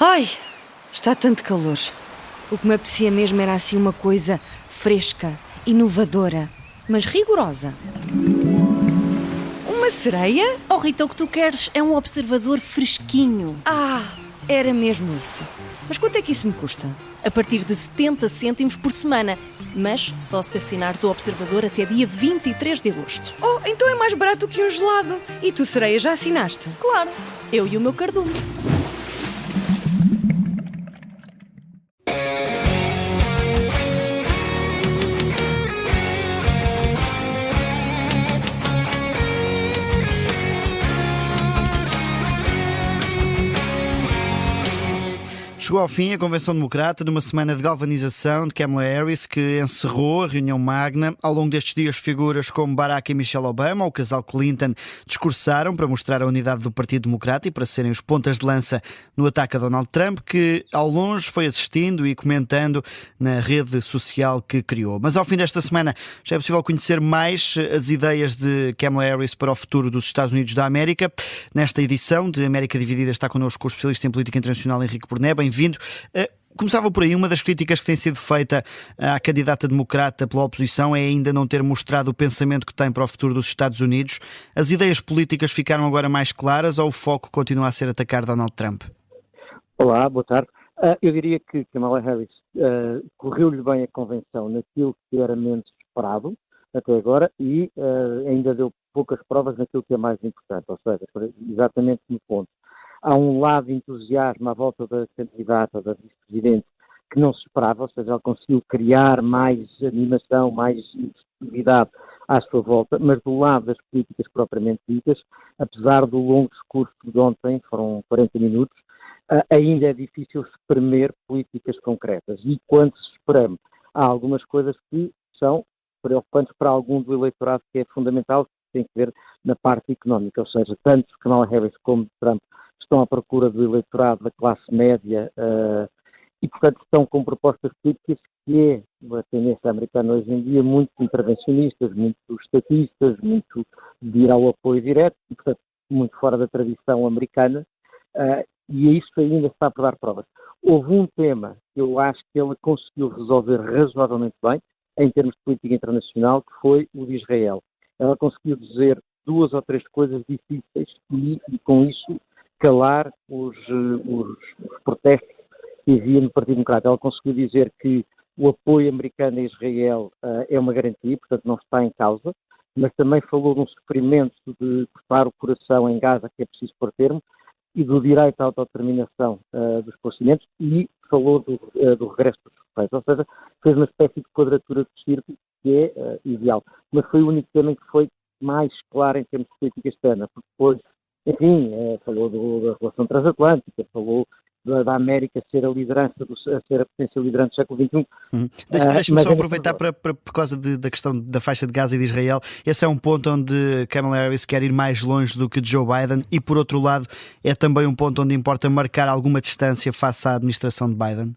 Ai, está tanto calor. O que me apetecia mesmo era assim uma coisa fresca, inovadora, mas rigorosa. Uma sereia? Oh Rita, o que tu queres é um observador fresquinho. Ah, era mesmo isso. Mas quanto é que isso me custa? A partir de 70 cêntimos por semana. Mas só se assinares o observador até dia 23 de agosto. Oh, então é mais barato que um gelado. E tu, sereia, já assinaste? Claro, eu e o meu cardume. Chegou ao fim a Convenção Democrata de uma semana de galvanização de Kamala Harris, que encerrou a reunião magna. Ao longo destes dias, figuras como Barack e Michelle Obama, o casal Clinton, discursaram para mostrar a unidade do Partido Democrata e para serem os pontas de lança no ataque a Donald Trump, que ao longe foi assistindo e comentando na rede social que criou. Mas ao fim desta semana já é possível conhecer mais as ideias de Kamala Harris para o futuro dos Estados Unidos da América. Nesta edição de América Dividida está connosco o especialista em política internacional Henrique Burné. Bem-vindo. Começava por aí, uma das críticas que tem sido feita à candidata democrata pela oposição é ainda não ter mostrado o pensamento que tem para o futuro dos Estados Unidos. As ideias políticas ficaram agora mais claras ou o foco continua a ser atacar Donald Trump? Olá, boa tarde. Eu diria que Kamala Harris correu-lhe bem a convenção naquilo que era menos esperado até agora e ainda deu poucas provas naquilo que é mais importante, ou seja, exatamente no ponto. Há um lado de entusiasmo à volta da candidata, da vice-presidente, que não se esperava, ou seja, ela conseguiu criar mais animação, mais atividade à sua volta, mas do lado das políticas propriamente ditas, apesar do longo discurso de ontem, foram 40 minutos, ainda é difícil espremer políticas concretas. E quando se espreme, há algumas coisas que são preocupantes para algum do eleitorado, que é fundamental, que tem que ver na parte económica, ou seja, tanto Kamala Harris como Trump estão à procura do eleitorado da classe média e, portanto, estão com propostas políticas que é a tendência americana hoje em dia muito intervencionistas, muito estatistas, muito de ir ao apoio direto e, portanto, muito fora da tradição americana e isso ainda está por dar provas. Houve um tema que eu acho que ela conseguiu resolver razoavelmente bem em termos de política internacional, que foi o de Israel. Ela conseguiu dizer duas ou três coisas difíceis e com isso calar os protestos que havia no Partido Democrata. Ela conseguiu dizer que o apoio americano a Israel é uma garantia, portanto não está em causa, mas também falou de um sofrimento de cortar o coração em Gaza, que é preciso pôr termo, e do direito à autodeterminação dos palestinianos, e falou do regresso dos refugiados. Ou seja, fez uma espécie de quadratura de círculo que é ideal. Mas foi o único tema em que foi mais claro em termos de política externa, porque depois enfim, falou da relação transatlântica, falou da América ser a liderança, ser a potência liderante do século XXI. Deixa-me só aproveitar por causa da questão da faixa de Gaza e de Israel. Esse é um ponto onde Kamala Harris quer ir mais longe do que Joe Biden e, por outro lado, é também um ponto onde importa marcar alguma distância face à administração de Biden?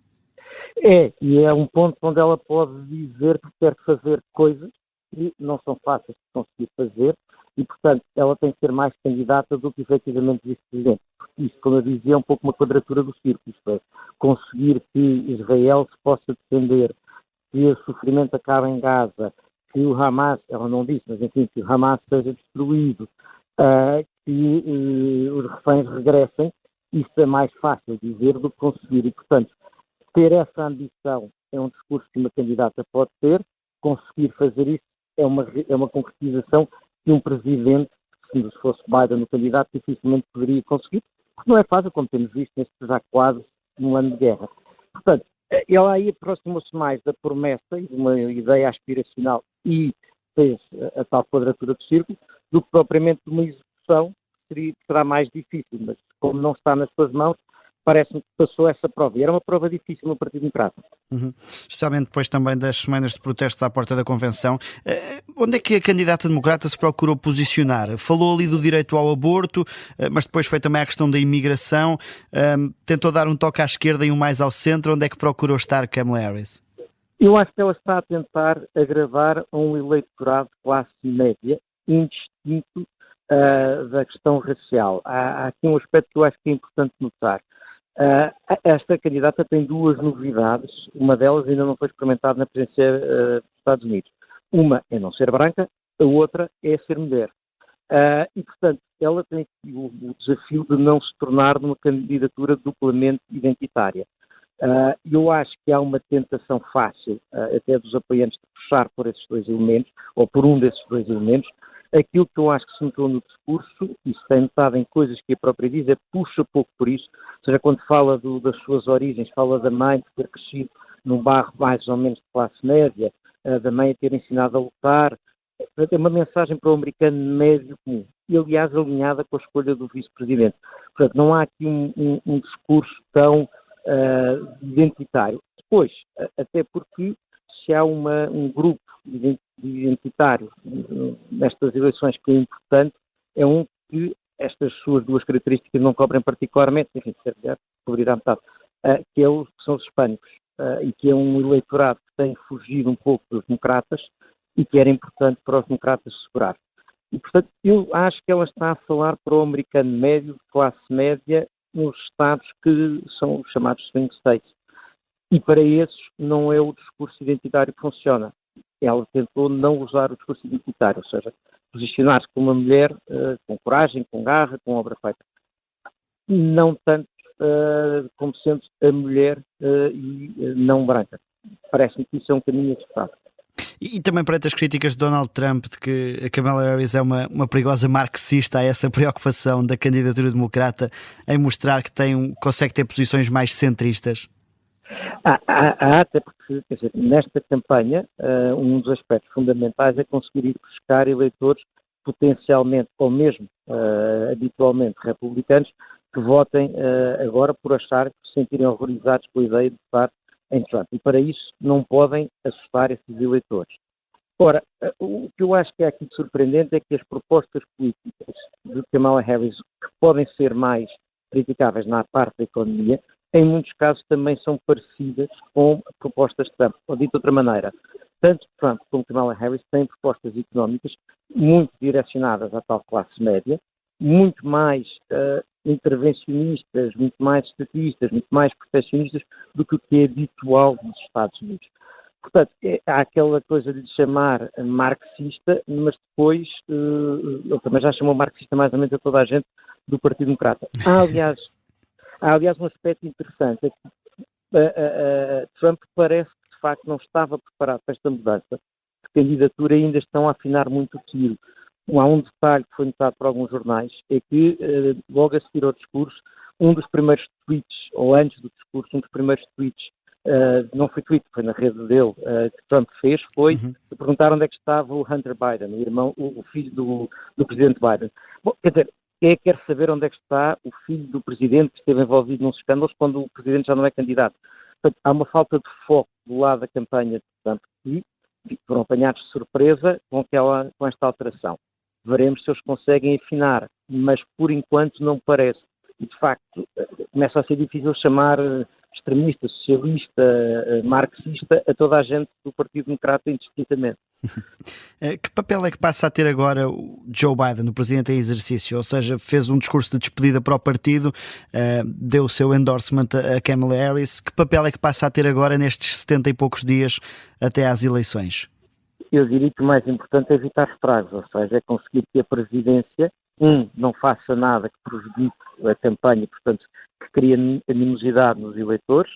E é um ponto onde ela pode dizer que quer fazer coisas que não são fáceis de conseguir fazer, e, portanto, ela tem que ser mais candidata do que efetivamente vice-presidente. Isso, como eu dizia, é um pouco uma quadratura do círculo, isto é, conseguir que Israel se possa defender, que o sofrimento acabe em Gaza, que o Hamas, ela não disse, mas enfim, que o Hamas seja destruído, que os reféns regressem, isso é mais fácil dizer do que conseguir. E, portanto, ter essa ambição é um discurso que uma candidata pode ter, conseguir fazer isso é uma concretização que um presidente, se fosse Biden o candidato, dificilmente poderia conseguir, porque não é fácil, como temos visto neste já quase um ano de guerra. Portanto, ela aí aproximou-se mais da promessa e de uma ideia aspiracional e fez a tal quadratura do círculo, do que propriamente de uma execução que será mais difícil, mas como não está nas suas mãos, parece-me que passou essa prova. E era uma prova difícil no Partido Democrata. Especialmente depois também das semanas de protestos à porta da Convenção. Onde é que a candidata democrata se procurou posicionar? Falou ali do direito ao aborto, mas depois foi também a questão da imigração. Tentou dar um toque à esquerda e um mais ao centro. Onde é que procurou estar Kamala Harris? Eu acho que ela está a tentar agradar a um eleitorado de classe média, indistinto da questão racial. Há aqui um aspecto que eu acho que é importante notar. Esta candidata tem duas novidades, uma delas ainda não foi experimentada na presidência dos Estados Unidos. Uma é não ser branca, a outra é ser mulher. E, portanto, ela tem o desafio de não se tornar numa candidatura duplamente identitária. Eu acho que há uma tentação fácil, até dos apoiantes, de puxar por esses dois elementos, ou por um desses dois elementos. Aquilo que eu acho que se notou no discurso, e se tem notado em coisas que a própria diz, é puxa pouco por isso. Ou seja, quando fala das suas origens, fala da mãe de ter crescido num bairro mais ou menos de classe média, da mãe ter ensinado a lutar. É uma mensagem para o americano médio comum. E, aliás, alinhada com a escolha do vice-presidente. Portanto, não há aqui um discurso tão identitário. Depois, até porque se há um grupo identitário nestas eleições que é importante, é um que estas suas duas características não cobrem particularmente, enfim, se calhar cobrirá metade, que são os hispânicos, e que é um eleitorado que tem fugido um pouco dos democratas e que era importante para os democratas segurar. E, portanto, eu acho que ela está a falar para o americano médio, de classe média, nos estados que são os chamados swing states. E para esses não é o discurso identitário que funciona. Ela tentou não usar o discurso identitário, ou seja, posicionar-se como uma mulher com coragem, com garra, com obra feita. Não tanto como sendo a mulher e não branca. Parece-me que isso é um caminho acertado. E também perante as críticas de Donald Trump de que a Kamala Harris é uma perigosa marxista, há essa preocupação da candidatura democrata em mostrar que consegue ter posições mais centristas? Até porque, quer dizer, nesta campanha, um dos aspectos fundamentais é conseguir ir buscar eleitores potencialmente, ou mesmo habitualmente republicanos, que votem agora por achar que se sentirem horrorizados com a ideia de votar em Trump. E para isso não podem assustar esses eleitores. Ora, o que eu acho que é aqui de surpreendente é que as propostas políticas de Kamala Harris, que podem ser mais criticáveis na parte da economia, em muitos casos também são parecidas com propostas de Trump. Ou dito de outra maneira, tanto Trump como Kamala Harris têm propostas económicas muito direcionadas à tal classe média, muito mais intervencionistas, muito mais estatistas, muito mais proteccionistas do que o que é habitual nos Estados Unidos. Portanto, há aquela coisa de lhe chamar marxista, mas depois, ele também já chamou marxista mais ou menos a toda a gente do Partido Democrata. Há, aliás, um aspecto interessante, é que Trump parece que, de facto, não estava preparado para esta mudança de candidatura e ainda estão a afinar muito o tiro. Há um detalhe que foi notado por alguns jornais, é que, logo a seguir ao discurso, um dos primeiros tweets, ou antes do discurso, um dos primeiros tweets, não foi tweet, foi na rede dele, que Trump fez, foi perguntar onde é que estava o Hunter Biden, o irmão, o filho do presidente Biden. Bom, quer dizer, quem é que quer saber onde é que está o filho do presidente que esteve envolvido nos escândalos quando o presidente já não é candidato? Portanto, há uma falta de foco do lado da campanha de Trump e foram apanhados de surpresa com esta alteração. Veremos se eles conseguem afinar, mas por enquanto não parece. E, de facto, começa a ser difícil chamar extremista, socialista, marxista a toda a gente do Partido Democrata indistintamente. Que papel é que passa a ter agora o Joe Biden, o presidente em exercício? Ou seja, fez um discurso de despedida para o partido, deu o seu endorsement a Kamala Harris. Que papel é que passa a ter agora nestes 70 e poucos dias até às eleições? Eu diria que o mais importante é evitar estragos, ou seja, é conseguir que a presidência, não faça nada que prejudique a campanha, portanto, que crie animosidade nos eleitores.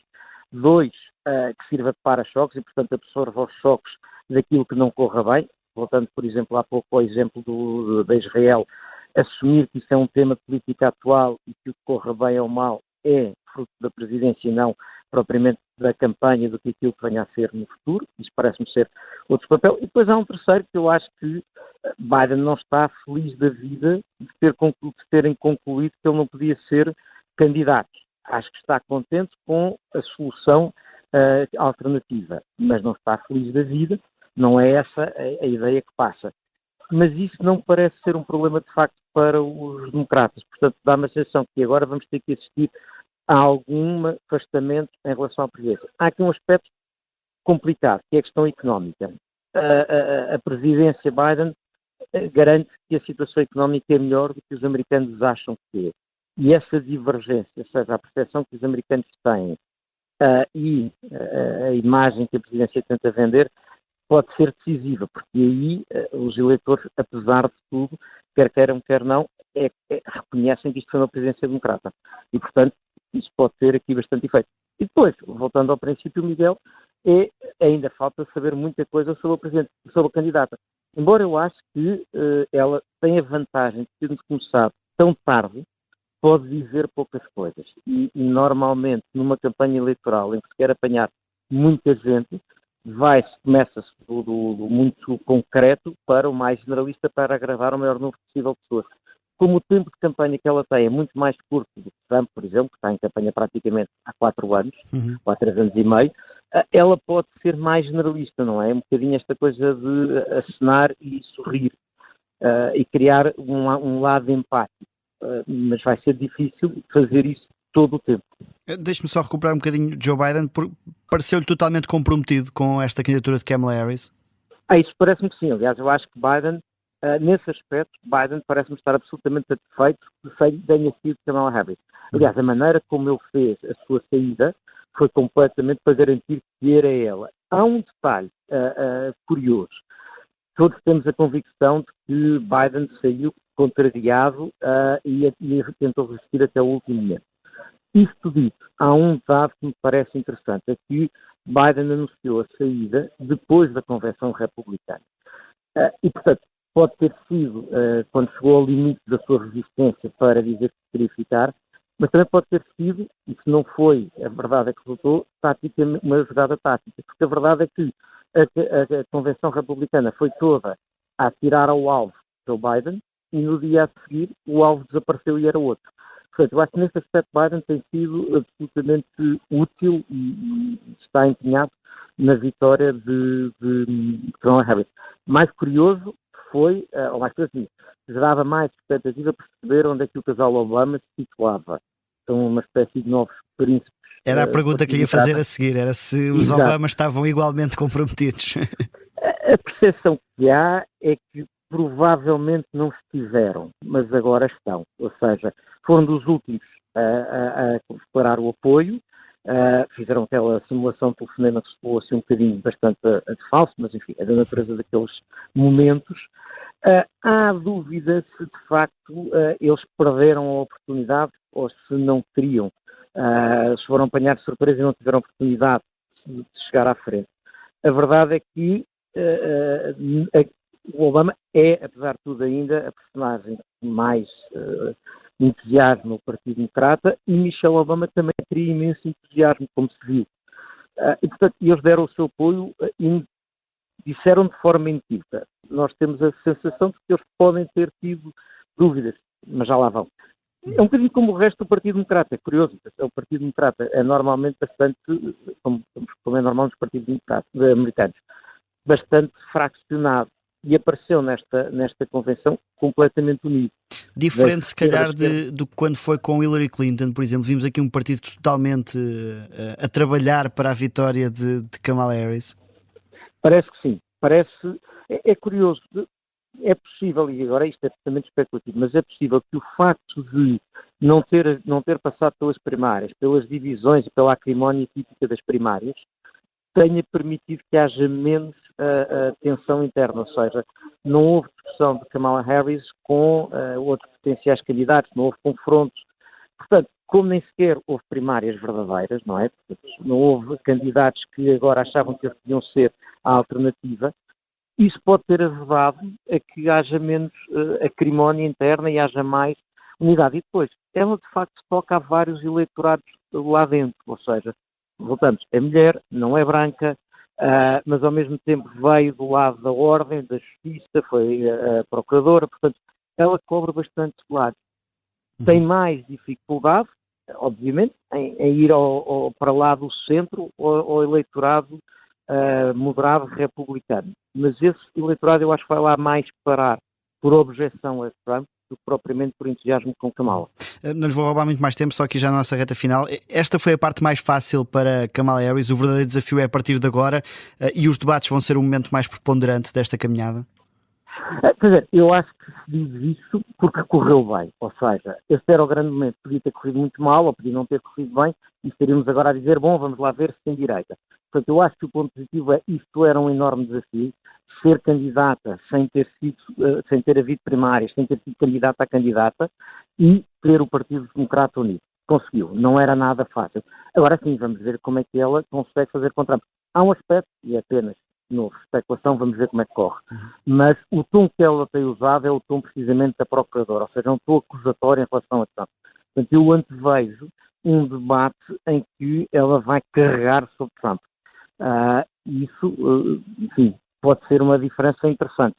2, que sirva de para-choques e, portanto, absorva os choques daquilo que não corra bem. Voltando, por exemplo, há pouco ao exemplo de Israel, assumir que isso é um tema de política atual e que o que corra bem ou mal é fruto da presidência e não propriamente da campanha do que aquilo que venha a ser no futuro. Isso parece-me ser outro papel. E depois há um terceiro que eu acho que Biden não está feliz da vida de terem concluído que ele não podia ser candidato. Acho que está contente com a solução alternativa, mas não está feliz da vida. Não é essa a ideia que passa. Mas isso não parece ser um problema de facto para os democratas. Portanto, dá-me a sensação que agora vamos ter que assistir a algum afastamento em relação à presidência. Há aqui um aspecto complicado, que é a questão económica. A presidência Biden garante que a situação económica é melhor do que os americanos acham que é. E essa divergência, ou seja, a percepção que os americanos têm e a imagem que a presidência tenta vender, pode ser decisiva, porque aí os eleitores, apesar de tudo, quer queiram, quer não, reconhecem que isto foi uma presidência democrata. E, portanto, isso pode ter aqui bastante efeito. E depois, voltando ao princípio, Miguel, ainda falta saber muita coisa sobre a candidata. Embora eu ache que ela tem a vantagem de termos começado tão tarde, pode dizer poucas coisas. E normalmente, numa campanha eleitoral em que se quer apanhar muita gente, começa-se do muito concreto para o mais generalista, para agravar o maior número possível de pessoas. Como o tempo de campanha que ela tem é muito mais curto do que Trump, por exemplo, que está em campanha praticamente há 4 anos, ou há 3 anos e meio, ela pode ser mais generalista, não é? Um bocadinho esta coisa de acenar e sorrir e criar um lado empático. Mas vai ser difícil fazer isso todo o tempo. Deixe-me só recuperar um bocadinho Joe Biden. Pareceu-lhe totalmente comprometido com esta candidatura de Kamala Harris? Isso parece-me que sim. Aliás, eu acho que Biden, nesse aspecto, Biden parece-me estar absolutamente satisfeito que tenha sido Kamala Harris. Aliás, a maneira como ele fez a sua saída foi completamente para garantir que era ela. Há um detalhe curioso. Todos temos a convicção de que Biden saiu contrariado e tentou resistir até o último momento. Isto dito, há um dado que me parece interessante, é que Biden anunciou a saída depois da convenção republicana. E, portanto, pode ter sido, quando chegou ao limite da sua resistência para dizer que queria ficar, mas também pode ter sido, e se não foi, a verdade é que resultou, uma jogada tática, porque a verdade é que a convenção republicana foi toda a atirar ao alvo Joe Biden e no dia a seguir o alvo desapareceu e era outro. Portanto, eu acho que nesse aspecto Biden tem sido absolutamente útil e está empenhado na vitória de Kamala Harris. Mais curioso foi, ou mais curioso, gerava mais expectativa para perceber onde é que o casal Obama se situava. São uma espécie de novos príncipes. Era a pergunta que lhe ia fazer a seguir, era se os Obamas estavam igualmente comprometidos. A percepção que há é que provavelmente não estiveram, mas agora estão. Ou seja, foram dos últimos a declarar o apoio, fizeram aquela simulação de telefonema que se pôs assim um bocadinho bastante de falso, mas enfim, é da natureza daqueles momentos. Há dúvida se de facto eles perderam a oportunidade ou se não queriam, se foram apanhados de surpresa e não tiveram oportunidade de chegar à frente. A verdade é que o Obama é, apesar de tudo ainda, a personagem que mais entusiasma o Partido Democrata e Michelle Obama também cria imenso entusiasmo, como se viu. E, portanto, eles deram o seu apoio e disseram de forma inequívoca. Nós temos a sensação de que eles podem ter tido dúvidas, mas já lá vão. É um bocadinho como o resto do Partido Democrata. É curioso, o Partido Democrata é normalmente bastante, como é normal nos partidos americanos, bastante fraccionado. E apareceu nesta convenção completamente unido. Diferente, se calhar, do que quando foi com Hillary Clinton, por exemplo. Vimos aqui um partido totalmente a trabalhar para a vitória de Kamala Harris. Parece que sim. É curioso. É possível, e agora isto é totalmente especulativo, mas é possível que o facto de não ter passado pelas primárias, pelas divisões e pela acrimónia típica das primárias, tenha permitido que haja menos tensão interna, ou seja, não houve discussão de Kamala Harris com outros potenciais candidatos, não houve confrontos. Portanto, como nem sequer houve primárias verdadeiras, não é? Portanto, não houve candidatos que agora achavam que eles podiam ser a alternativa, isso pode ter ajudado a que haja menos acrimónia interna e haja mais unidade. E depois, ela de facto toca a vários eleitorados lá dentro, ou seja, voltamos, é mulher, não é branca, mas ao mesmo tempo veio do lado da ordem, da justiça, foi procuradora, portanto, ela cobre bastante lados. Tem mais dificuldade, obviamente, em ir para lá do centro, ao eleitorado moderado republicano. Mas esse eleitorado eu acho que vai lá mais parar por objeção a Trump do que propriamente por entusiasmo com Kamala. Não lhes vou roubar muito mais tempo, só aqui já na nossa reta final. Esta foi a parte mais fácil para Kamala Harris. O verdadeiro desafio é a partir de agora e os debates vão ser o momento mais preponderante desta caminhada? Quer dizer, eu acho que se diz isso porque correu bem. Ou seja, esse era o grande momento. Podia ter corrido muito mal ou podia não ter corrido bem e estaríamos agora a dizer, bom, vamos lá ver se tem direita. Portanto, eu acho que o ponto positivo é isto era um enorme desafio. Ser candidata sem ter havido primárias, sem ter sido candidata a candidata e ter o Partido Democrata unido. Conseguiu. Não era nada fácil. Agora sim, vamos ver como é que ela consegue fazer com Trump. Há um aspecto, e é apenas novo, especulação, vamos ver como é que corre. Mas o tom que ela tem usado é o tom precisamente da procuradora, ou seja, é um tom acusatório em relação a Trump. Portanto, eu antevejo um debate em que ela vai carregar sobre Trump. Isso, enfim, pode ser uma diferença interessante.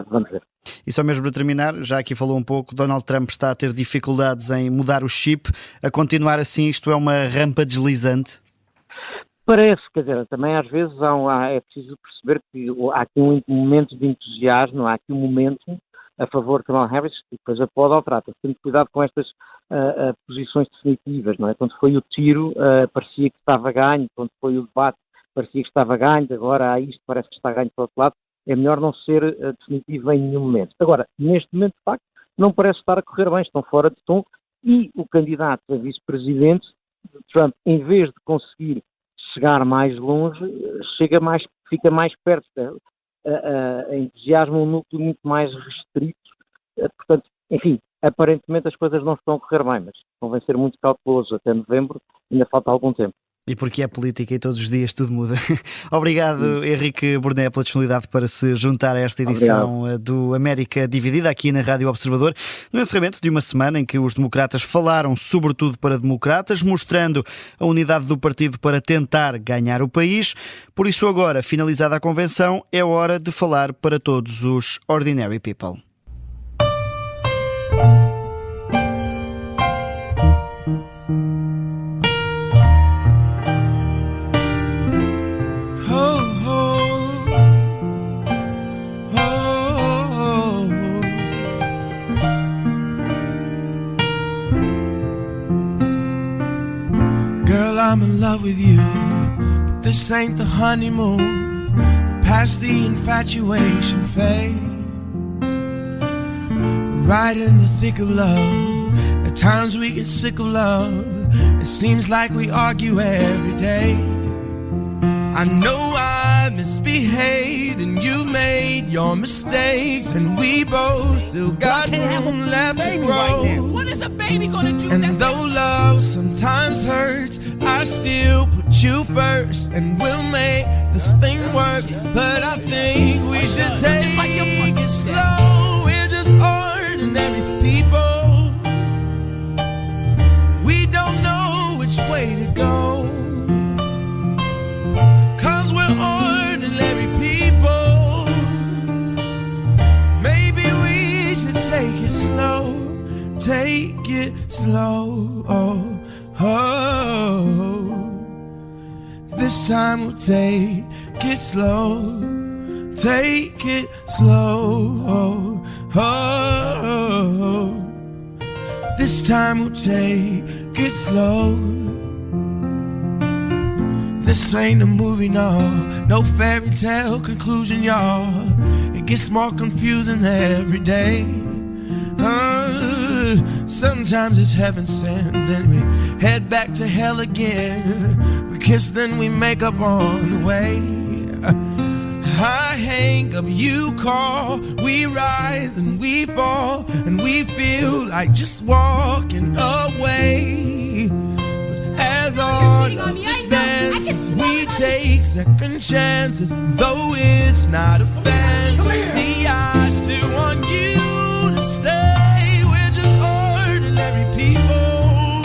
Vamos ver. E só mesmo para terminar, já aqui falou um pouco, Donald Trump está a ter dificuldades em mudar o chip. A continuar assim, isto é uma rampa deslizante? Parece, quer dizer, também às vezes é preciso perceber que há aqui um momento de entusiasmo, há aqui um momento a favor de Kamala Harris e depois a pode alterar. Tendo cuidado com estas posições definitivas, não é? Quando foi o tiro, parecia que estava ganho, quando foi o debate, parecia que estava ganho, agora há isto, parece que está ganho para o outro lado. É melhor não ser definitivo em nenhum momento. Agora, neste momento, de facto, não parece estar a correr bem, estão fora de tom e o candidato a vice-presidente, Trump, em vez de conseguir chegar mais longe, fica mais perto. Entusiasma um núcleo muito mais restrito. Portanto, enfim, aparentemente as coisas não estão a correr bem, mas convém ser muito cauteloso até novembro, ainda falta algum tempo. E porque é política e todos os dias tudo muda. Obrigado, Henrique Burné, pela disponibilidade para se juntar a esta edição do América Dividida, aqui na Rádio Observador, no encerramento de uma semana em que os democratas falaram sobretudo para democratas, mostrando a unidade do partido para tentar ganhar o país. Por isso agora, finalizada a convenção, é hora de falar para todos os ordinary people. I'm in love with you, but this ain't the honeymoon. Past the infatuation phase, right in the thick of love. At times we get sick of love. It seems like we argue every day. I know I misbehaved and you've made your mistakes, and we both still got room left to grow. Right, what is a baby gonna do? And though love sometimes hurts, I still put you first, and we'll make this thing work. But I think we should take it slow. We're just ordinary people. We don't know which way to go, 'cause we're ordinary people. Maybe we should take it slow. Take it slow. This time we'll take it slow. Take it slow. This time we'll take it slow. This ain't a movie, no fairy tale conclusion, y'all. It gets more confusing every day. Sometimes it's heaven sent, then we head back to hell again. We kiss, then we make up on the way. I hang up, you call, we rise and we fall, and we feel like just walking away. But as all advances, we take second chances. Though it's not a fantasy, I still want you to stay. We're just ordinary people.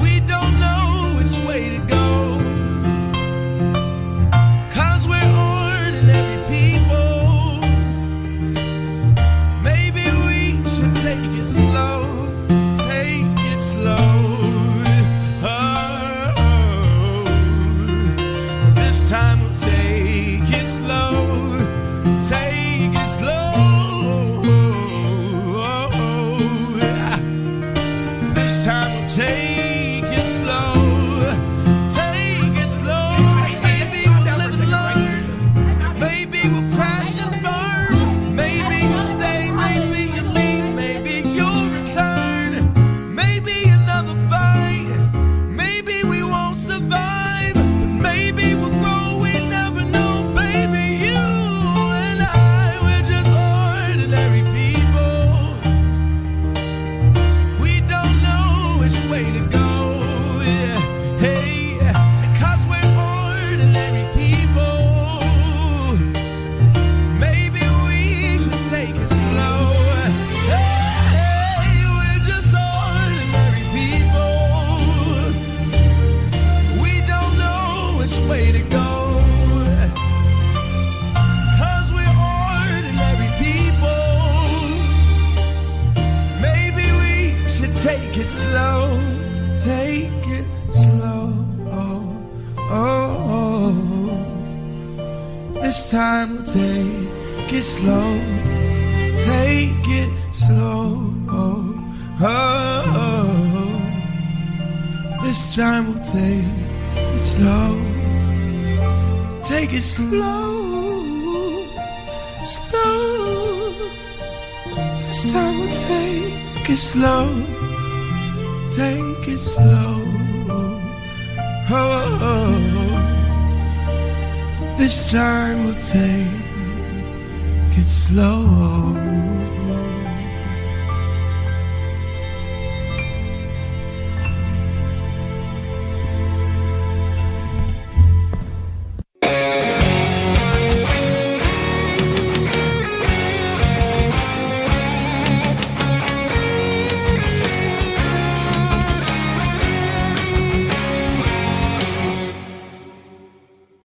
We don't know which way to go, 'cause we're ordinary people. Maybe we should take it slow. Take it slow. This time we'll take it slow. Take it slow. This time we'll take it slow. Take it slow. Maybe we'll live and learn. Maybe we'll crash and burn. Maybe we'll take it slow. This time we'll take it slow. Take it slow. This time we'll take it slow. Take it slow. Slow. This time we'll take it slow. Take it slow. This time we'll take it slow.